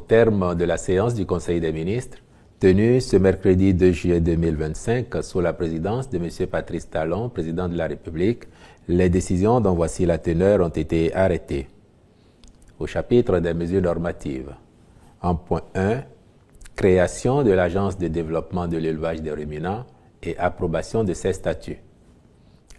terme de la séance du Conseil des ministres, tenue ce mercredi 2 juillet 2025 sous la présidence de M. Patrice Talon, président de la République, les décisions dont voici la teneur ont été arrêtées. Au chapitre des mesures normatives, en point 1, création de l'Agence de développement de l'élevage des ruminants et approbation de ses statuts.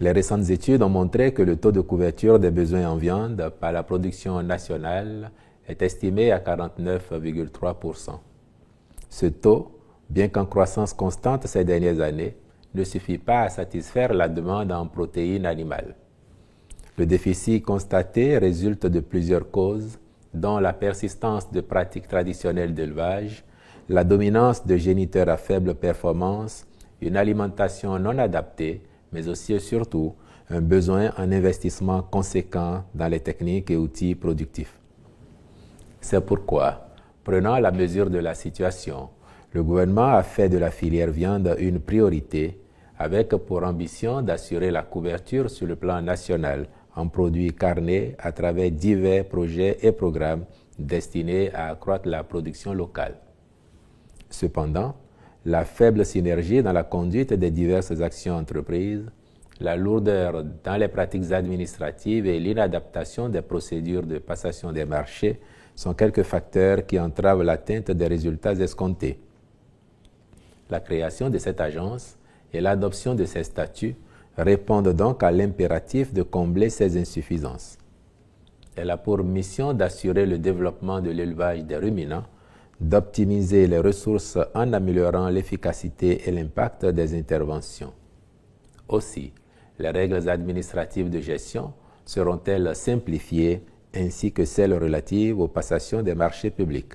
Les récentes études ont montré que le taux de couverture des besoins en viande par la production nationale est estimé à 49,3%. Ce taux, bien qu'en croissance constante ces dernières années, ne suffit pas à satisfaire la demande en protéines animales. Le déficit constaté résulte de plusieurs causes, dont la persistance de pratiques traditionnelles d'élevage, la dominance de géniteurs à faible performance, une alimentation non adaptée, mais aussi et surtout un besoin en investissement conséquent dans les techniques et outils productifs. C'est pourquoi, prenant la mesure de la situation, le gouvernement a fait de la filière viande une priorité, avec pour ambition d'assurer la couverture sur le plan national en produits carnés à travers divers projets et programmes destinés à accroître la production locale. Cependant, la faible synergie dans la conduite des diverses actions entreprises, la lourdeur dans les pratiques administratives et l'inadaptation des procédures de passation des marchés sont quelques facteurs qui entravent l'atteinte des résultats escomptés. La création de cette agence et l'adoption de ses statuts répondent donc à l'impératif de combler ces insuffisances. Elle a pour mission d'assurer le développement de l'élevage des ruminants, d'optimiser les ressources en améliorant l'efficacité et l'impact des interventions. Aussi, les règles administratives de gestion seront-elles simplifiées ainsi que celles relatives aux passations des marchés publics.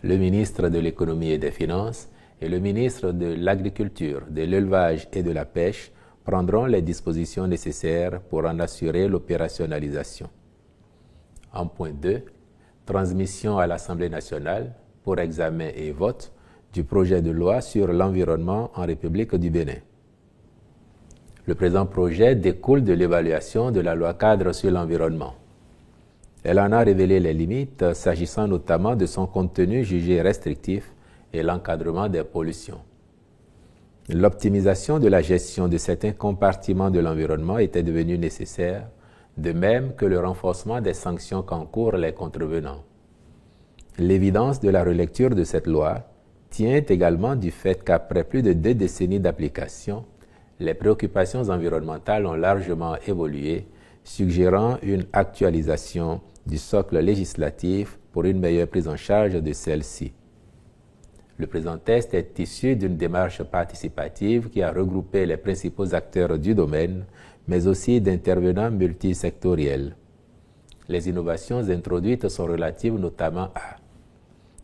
Le ministre de l'Économie et des Finances et le ministre de l'Agriculture, de l'Élevage et de la Pêche prendront les dispositions nécessaires pour en assurer l'opérationnalisation. En point 2, transmission à l'Assemblée nationale pour examen et vote du projet de loi sur l'environnement en République du Bénin. Le présent projet découle de l'évaluation de la loi-cadre sur l'environnement. Elle en a révélé les limites s'agissant notamment de son contenu jugé restrictif et l'encadrement des pollutions. L'optimisation de la gestion de certains compartiments de l'environnement était devenue nécessaire, de même que le renforcement des sanctions qu'encourent les contrevenants. L'évidence de la relecture de cette loi tient également du fait qu'après plus de 2 décennies d'application, les préoccupations environnementales ont largement évolué, suggérant une actualisation du socle législatif pour une meilleure prise en charge de celle-ci. Le présent texte est issu d'une démarche participative qui a regroupé les principaux acteurs du domaine, mais aussi d'intervenants multisectoriels. Les innovations introduites sont relatives notamment à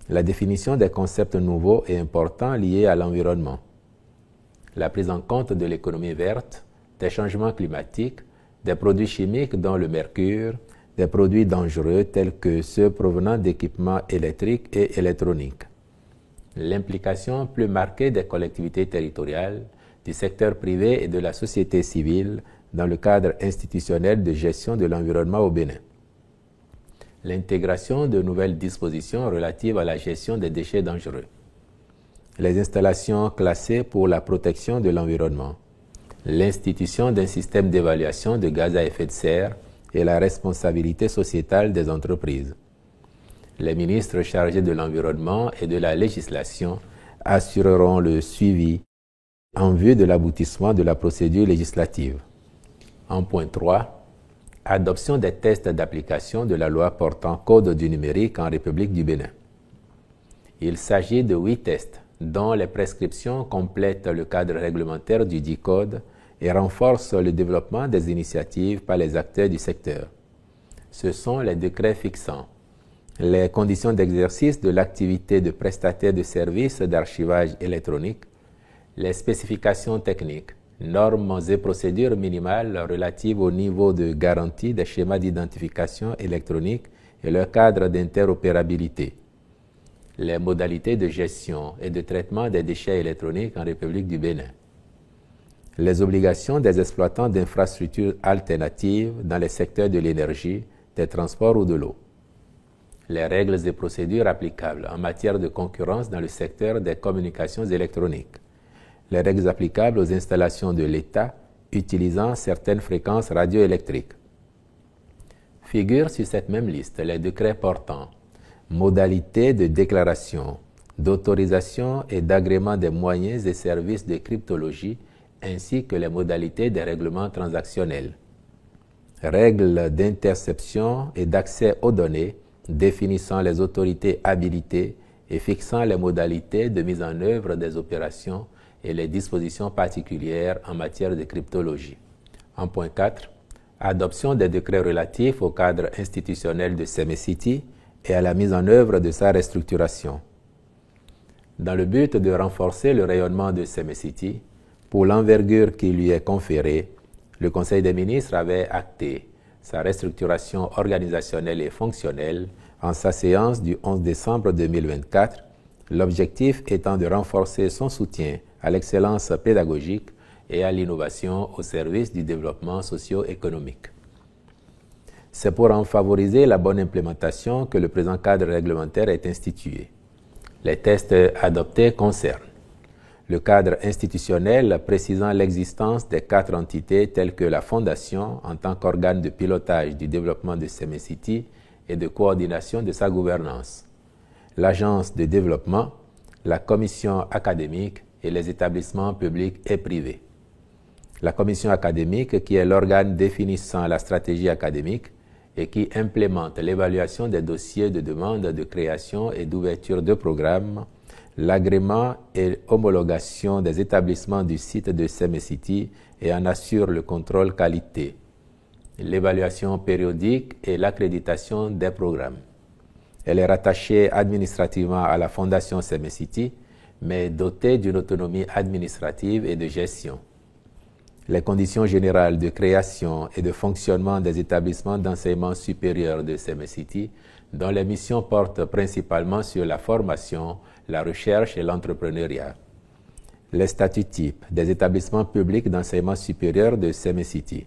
la définition des concepts nouveaux et importants liés à l'environnement, la prise en compte de l'économie verte, des changements climatiques, des produits chimiques dont le mercure, des produits dangereux tels que ceux provenant d'équipements électriques et électroniques. L'implication plus marquée des collectivités territoriales, du secteur privé et de la société civile dans le cadre institutionnel de gestion de l'environnement au Bénin. L'intégration de nouvelles dispositions relatives à la gestion des déchets dangereux. Les installations classées pour la protection de l'environnement. L'institution d'un système d'évaluation de gaz à effet de serre et la responsabilité sociétale des entreprises. Les ministres chargés de l'environnement et de la législation assureront le suivi en vue de l'aboutissement de la procédure législative. En point 3, adoption des tests d'application de la loi portant Code du numérique en République du Bénin. Il s'agit de 8 tests, dont les prescriptions complètent le cadre réglementaire du dit Code et renforcent le développement des initiatives par les acteurs du secteur. Ce sont les décrets fixant les conditions d'exercice de l'activité de prestataire de services d'archivage électronique, les spécifications techniques, normes et procédures minimales relatives au niveau de garantie des schémas d'identification électronique et leur cadre d'interopérabilité, les modalités de gestion et de traitement des déchets électroniques en République du Bénin, les obligations des exploitants d'infrastructures alternatives dans les secteurs de l'énergie, des transports ou de l'eau, les règles et procédures applicables en matière de concurrence dans le secteur des communications électroniques, les règles applicables aux installations de l'État utilisant certaines fréquences radioélectriques. Figurent sur cette même liste les décrets portant modalités de déclaration, d'autorisation et d'agrément des moyens et services de cryptologie ainsi que les modalités des règlements transactionnels, règles d'interception et d'accès aux données définissant les autorités habilitées et fixant les modalités de mise en œuvre des opérations et les dispositions particulières en matière de cryptologie. En point 4, adoption des décrets relatifs au cadre institutionnel de CME-City et à la mise en œuvre de sa restructuration. Dans le but de renforcer le rayonnement de CME-City, pour l'envergure qui lui est conférée, le Conseil des ministres avait acté sa restructuration organisationnelle et fonctionnelle en sa séance du 11 décembre 2024, l'objectif étant de renforcer son soutien à l'excellence pédagogique et à l'innovation au service du développement socio-économique. C'est pour en favoriser la bonne implémentation que le présent cadre réglementaire est institué. Les textes adoptés concernent le cadre institutionnel précisant l'existence des 4 entités telles que la Fondation en tant qu'organe de pilotage du développement de CME-City et de coordination de sa gouvernance, l'Agence de développement, la Commission académique et les établissements publics et privés. La Commission académique qui est l'organe définissant la stratégie académique et qui implémente l'évaluation des dossiers de demande de création et d'ouverture de programmes, l'agrément et homologation des établissements du site de CME-City et en assure le contrôle qualité, l'évaluation périodique et l'accréditation des programmes. Elle est rattachée administrativement à la Fondation CME-City, mais dotée d'une autonomie administrative et de gestion. Les conditions générales de création et de fonctionnement des établissements d'enseignement supérieur de CME-City, dont les missions portent principalement sur la formation, la recherche et l'entrepreneuriat. Les statuts types des établissements publics d'enseignement supérieur de CME-City.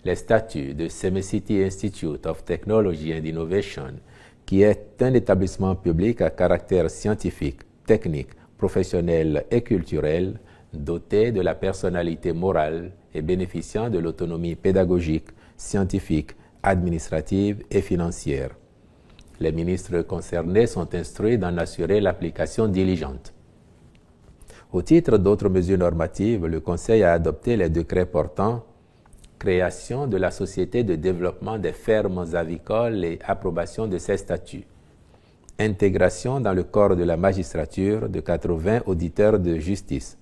Les statuts de CME-City Institute of Technology and Innovation, qui est un établissement public à caractère scientifique, technique, professionnel et culturel, doté de la personnalité morale et bénéficiant de l'autonomie pédagogique, scientifique, administrative et financière. Les ministres concernés sont instruits d'en assurer l'application diligente. Au titre d'autres mesures normatives, le Conseil a adopté les décrets portant création de la Société de développement des fermes avicoles et approbation de ses statuts, intégration dans le corps de la magistrature de 80 auditeurs de justice,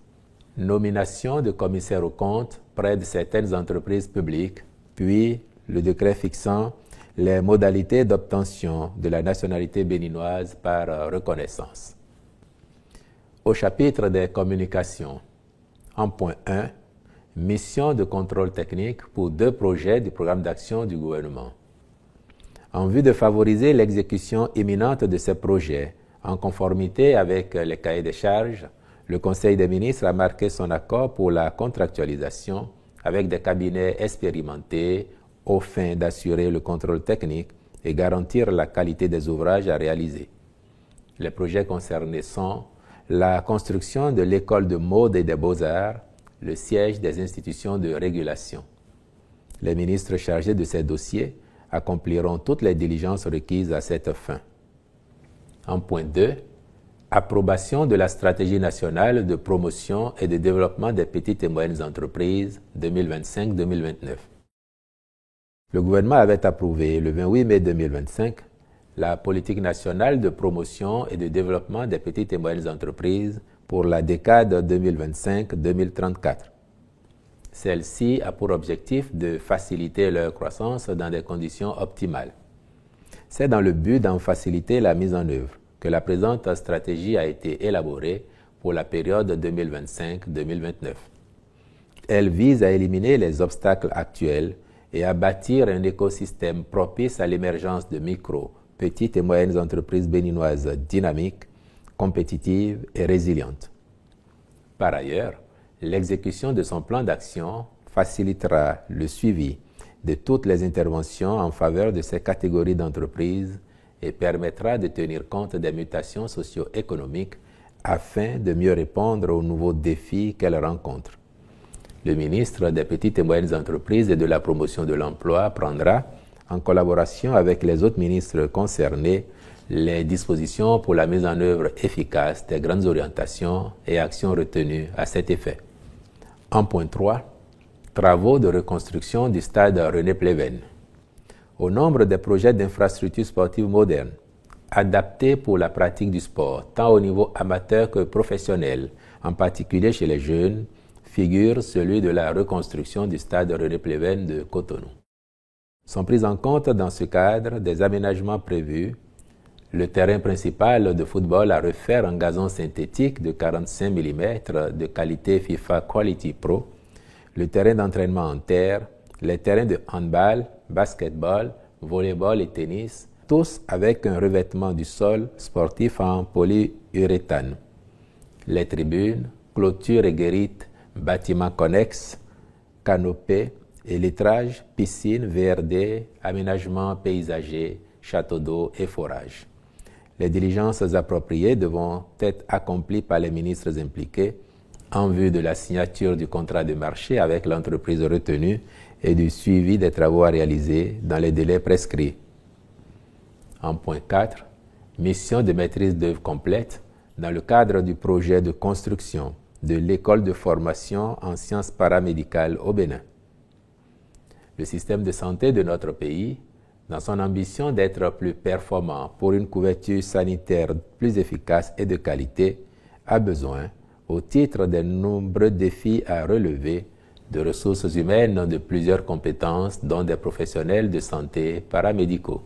nomination de commissaires aux comptes près de certaines entreprises publiques, puis le décret fixant les modalités d'obtention de la nationalité béninoise par reconnaissance. Au chapitre des communications, en point 1, mission de contrôle technique pour 2 projets du programme d'action du gouvernement. En vue de favoriser l'exécution imminente de ces projets, en conformité avec les cahiers des charges, le Conseil des ministres a marqué son accord pour la contractualisation avec des cabinets expérimentés aux fins d'assurer le contrôle technique et garantir la qualité des ouvrages à réaliser. Les projets concernés sont la construction de l'école de mode et des beaux-arts, le siège des institutions de régulation. Les ministres chargés de ces dossiers accompliront toutes les diligences requises à cette fin. En point 2, approbation de la stratégie nationale de promotion et de développement des petites et moyennes entreprises 2025-2029. Le gouvernement avait approuvé le 28 mai 2025 la politique nationale de promotion et de développement des petites et moyennes entreprises pour la décade 2025-2034. Celle-ci a pour objectif de faciliter leur croissance dans des conditions optimales. C'est dans le but d'en faciliter la mise en œuvre que la présente stratégie a été élaborée pour la période 2025-2029. Elle vise à éliminer les obstacles actuels et à bâtir un écosystème propice à l'émergence de micro, petites et moyennes entreprises béninoises dynamiques, compétitives et résilientes. Par ailleurs, l'exécution de son plan d'action facilitera le suivi de toutes les interventions en faveur de ces catégories d'entreprises et permettra de tenir compte des mutations socio-économiques afin de mieux répondre aux nouveaux défis qu'elles rencontrent. Le ministre des Petites et Moyennes Entreprises et de la Promotion de l'Emploi prendra, en collaboration avec les autres ministres concernés, les dispositions pour la mise en œuvre efficace des grandes orientations et actions retenues à cet effet. En point 3, travaux de reconstruction du stade René Pleven. Au nombre des projets d'infrastructures sportives modernes, adaptés pour la pratique du sport, tant au niveau amateur que professionnel, en particulier chez les jeunes, figure celui de la reconstruction du stade René Pleven de Cotonou. Sont pris en compte dans ce cadre des aménagements prévus, le terrain principal de football à refaire en gazon synthétique de 45 mm de qualité FIFA Quality Pro, le terrain d'entraînement en terre, les terrains de handball, basketball, volleyball et tennis, tous avec un revêtement du sol sportif en polyuréthane. Les tribunes, clôtures et guérites, bâtiments connexes, canopées, élytrage, piscines, VRD, aménagements paysagers, châteaux d'eau et forages. Les diligences appropriées devront être accomplies par les ministres impliqués en vue de la signature du contrat de marché avec l'entreprise retenue et du suivi des travaux à réaliser dans les délais prescrits. En point 4, mission de maîtrise d'œuvre complète dans le cadre du projet de construction de l'école de formation en sciences paramédicales au Bénin. Le système de santé de notre pays, dans son ambition d'être plus performant pour une couverture sanitaire plus efficace et de qualité, a besoin, au titre des nombreux défis à relever, de ressources humaines de plusieurs compétences, dont des professionnels de santé paramédicaux.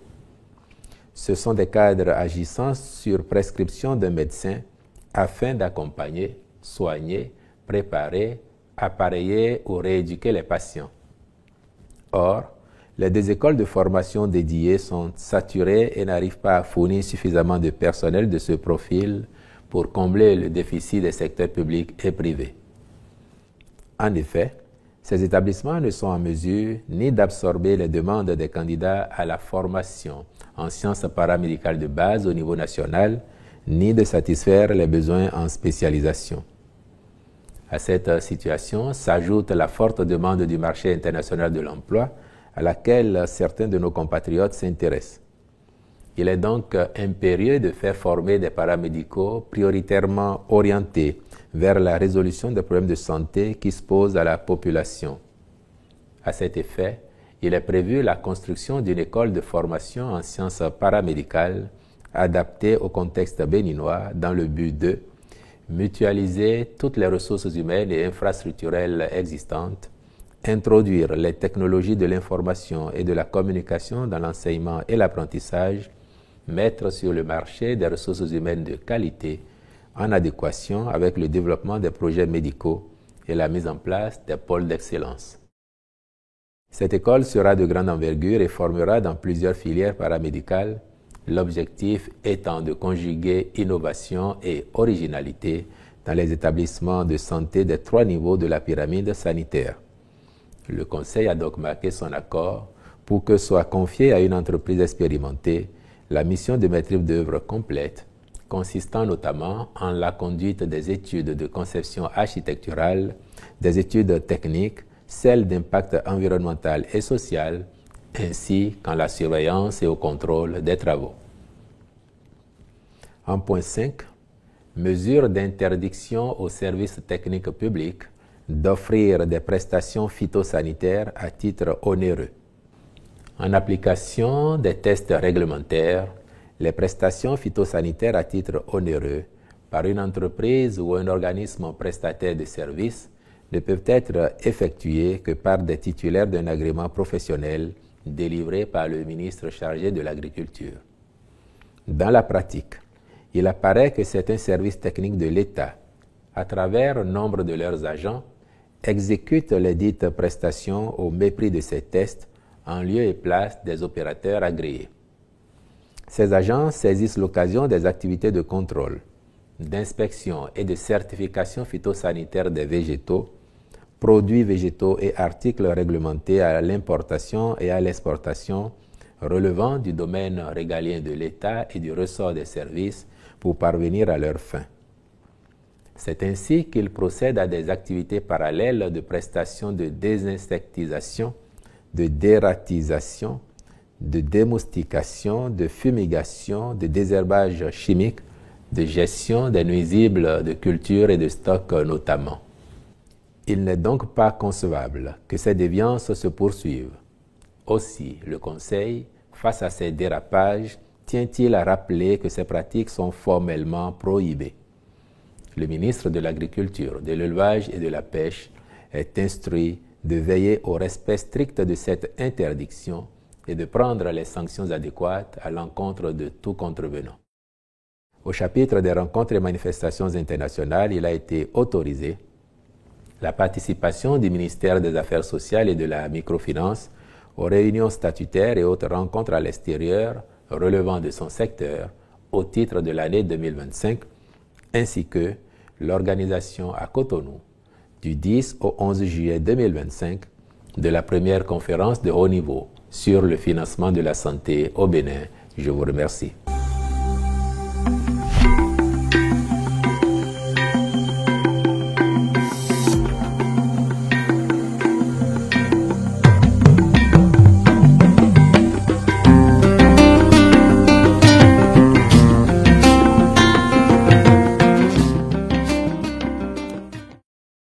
Ce sont des cadres agissant sur prescription d'un médecin afin d'accompagner, soigner, préparer, appareiller ou rééduquer les patients. Or, les deux écoles de formation dédiées sont saturées et n'arrivent pas à fournir suffisamment de personnel de ce profil pour combler le déficit des secteurs publics et privés. En effet, ces établissements ne sont en mesure ni d'absorber les demandes des candidats à la formation en sciences paramédicales de base au niveau national, ni de satisfaire les besoins en spécialisation. À cette situation s'ajoute la forte demande du marché international de l'emploi à laquelle certains de nos compatriotes s'intéressent. Il est donc impérieux de faire former des paramédicaux prioritairement orientés vers la résolution des problèmes de santé qui se posent à la population. À cet effet, il est prévu la construction d'une école de formation en sciences paramédicales adaptée au contexte béninois dans le but de mutualiser toutes les ressources humaines et infrastructurelles existantes, introduire les technologies de l'information et de la communication dans l'enseignement et l'apprentissage, mettre sur le marché des ressources humaines de qualité en adéquation avec le développement des projets médicaux et la mise en place des pôles d'excellence. Cette école sera de grande envergure et formera dans plusieurs filières paramédicales, l'objectif étant de conjuguer innovation et originalité dans les établissements de santé des 3 niveaux de la pyramide sanitaire. Le Conseil a donc marqué son accord pour que soit confiée à une entreprise expérimentée la mission de maîtrise d'œuvre complète, consistant notamment en la conduite des études de conception architecturale, des études techniques, celles d'impact environnemental et social, ainsi qu'en la surveillance et au contrôle des travaux. En point 5, mesures d'interdiction aux services techniques publics d'offrir des prestations phytosanitaires à titre onéreux. En application des tests réglementaires, les prestations phytosanitaires à titre onéreux par une entreprise ou un organisme prestataire de services ne peuvent être effectuées que par des titulaires d'un agrément professionnel délivré par le ministre chargé de l'Agriculture. Dans la pratique, il apparaît que certains services techniques de l'État, à travers nombre de leurs agents, exécutent les dites prestations au mépris de ces tests en lieu et place des opérateurs agréés. Ces agents saisissent l'occasion des activités de contrôle, d'inspection et de certification phytosanitaire des végétaux, produits végétaux et articles réglementés à l'importation et à l'exportation relevant du domaine régalien de l'État et du ressort des services pour parvenir à leurs fins. C'est ainsi qu'il procède à des activités parallèles de prestation de désinsectisation, de dératisation, de démoustication, de fumigation, de désherbage chimique, de gestion des nuisibles de culture et de stock notamment. Il n'est donc pas concevable que ces déviances se poursuivent. Aussi, le Conseil, face à ces dérapages, tient-il à rappeler que ces pratiques sont formellement prohibées. Le ministre de l'Agriculture, de l'Élevage et de la Pêche est instruit de veiller au respect strict de cette interdiction et de prendre les sanctions adéquates à l'encontre de tout contrevenant. Au chapitre des rencontres et manifestations internationales, il a été autorisé la participation du ministère des Affaires sociales et de la microfinance aux réunions statutaires et autres rencontres à l'extérieur relevant de son secteur au titre de l'année 2025, ainsi que l'organisation à Cotonou du 10 au 11 juillet 2025 de la première conférence de haut niveau sur le financement de la santé au Bénin. Je vous remercie.